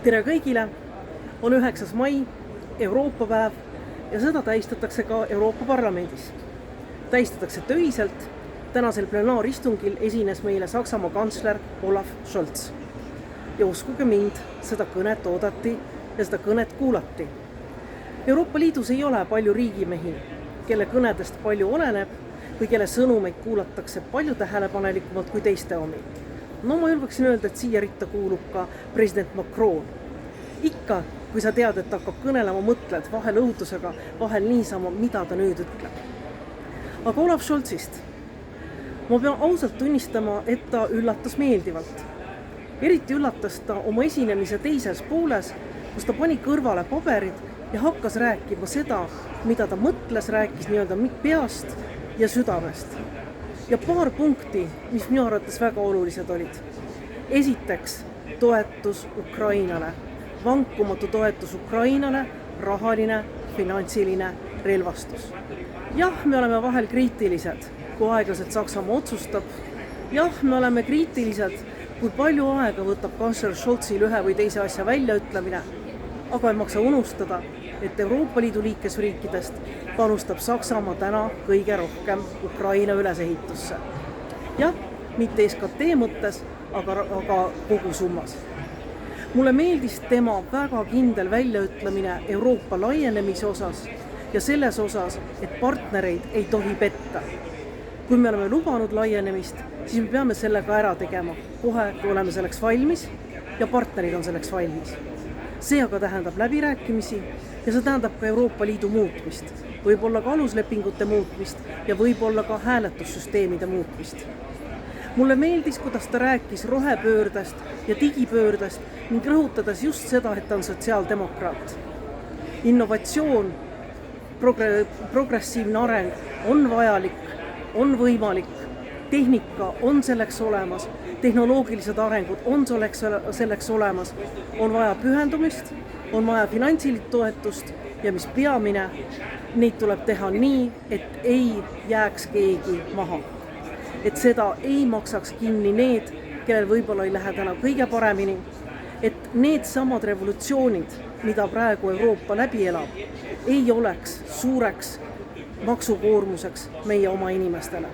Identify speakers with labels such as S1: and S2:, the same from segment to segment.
S1: Tere kõigile! On 9. mai, Euroopa päev ja seda tähistatakse ka Euroopa Parlamendis. Tähistatakse töiselt. Tänasel plenaaristungil esines meile Saksamaa kantsler Olaf Scholz. Ja uskuge mind, seda kõnet oodati ja seda kõnet kuulati. Euroopa Liidus ei ole palju riigimehi, kelle kõnedest palju oleneb või kelle sõnumeid kuulatakse palju tähelepanelikumalt kui teiste omi. No ma julgeksin öelda, et siia ritta kuulub ka president Macron. Ikka, kui sa tead, et hakkab kõnelema, mõtled vahel õudusega, vahel niisama, mida ta nüüd ütleb. Aga Olaf Scholzist. Ma pean ausalt tunnistama, et ta üllatas meeldivalt. Eriti üllatas ta oma esinemise teises pooles, kus ta pani kõrvale paberid ja hakkas rääkima seda, mida ta mõtles, rääkis nii-öelda peast ja südamest. Ja paar punkti, mis minu arvates väga olulised olid. Esiteks, toetus Ukrainale. Vankumatu toetus Ukrainale, rahaline, finantsiline relvastus. Jah, me oleme vahel kriitilised, kui aeglaselt Saksamaa otsustab. Jah, me oleme kriitilised, kui palju aega võtab kantsler Scholzil ühe või teise asja väljaütlemine. Aga ei maksa unustada, et Euroopa Liidu liikmesriikidest panustab Saksamaa täna kõige rohkem Ukraina ülesehitusse. Jah, mitte SKT mõttes, aga kogu summas. Mulle meeldis tema väga kindel väljaütlemine Euroopa laienemise osas ja selles osas, et partnereid ei tohi petta. Kui me oleme lubanud laienemist, siis me peame sellega ära tegema. Kohe, kui oleme selleks valmis ja partnerid on selleks valmis. See aga tähendab läbirääkimisi ja see tähendab ka Euroopa Liidu muutmist, võib-olla ka aluslepingute muutmist ja võib-olla ka hääletussüsteemide muutmist. Mulle meeldis, kuidas ta rääkis rohepöördest ja digipöördest ning rõhutades just seda, et ta on sotsiaaldemokraat. Innovatsioon, progressiivne areng on vajalik, on võimalik, tehnika on selleks olemas, tehnoloogilised arengud on selleks olemas, on vaja pühendumist, on vaja finantsilist toetust ja mis peamine, neid tuleb teha nii, et ei jääks keegi maha. Et seda ei maksaks kinni need, kellel võib-olla ei lähe täna kõige paremini, et need samad revolutsioonid, mida praegu Euroopa läbi elab, ei oleks suureks maksukoormuseks meie oma inimestele.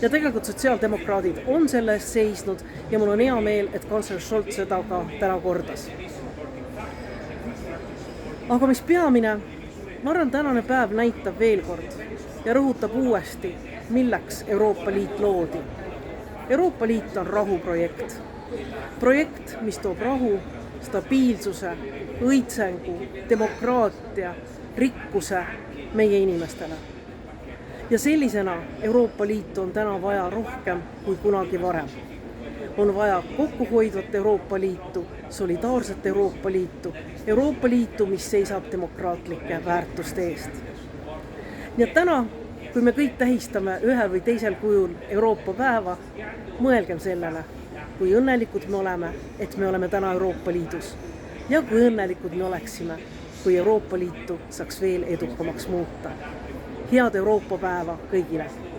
S1: Ja tegelikult sotsiaaldemokraadid on selle eest seisnud ja mul on hea meel, et kantsler Scholz seda ka täna kordas. Aga mis peamine, ma arvan, tänane päev näitab veel kord ja rõhutab uuesti, milleks Euroopa Liit loodi. Euroopa Liit on rahuprojekt. Projekt, mis toob rahu, stabiilsuse, õitsengu, demokraatia, rikkuse meie inimestele. Ja sellisena Euroopa Liitu on täna vaja rohkem kui kunagi varem. On vaja kokkuhoidvat Euroopa Liitu, solidaarset Euroopa Liitu, mis seisab demokraatlike väärtuste eest. Ja täna, kui me kõik tähistame ühel või teisel kujul Euroopa päeva, mõelgem sellele, kui õnnelikud me oleme, et me oleme täna Euroopa Liidus. Ja kui õnnelikud me oleksime, kui Euroopa Liitu saaks veel edukamaks muuta. Head Euroopa päeva kõigile!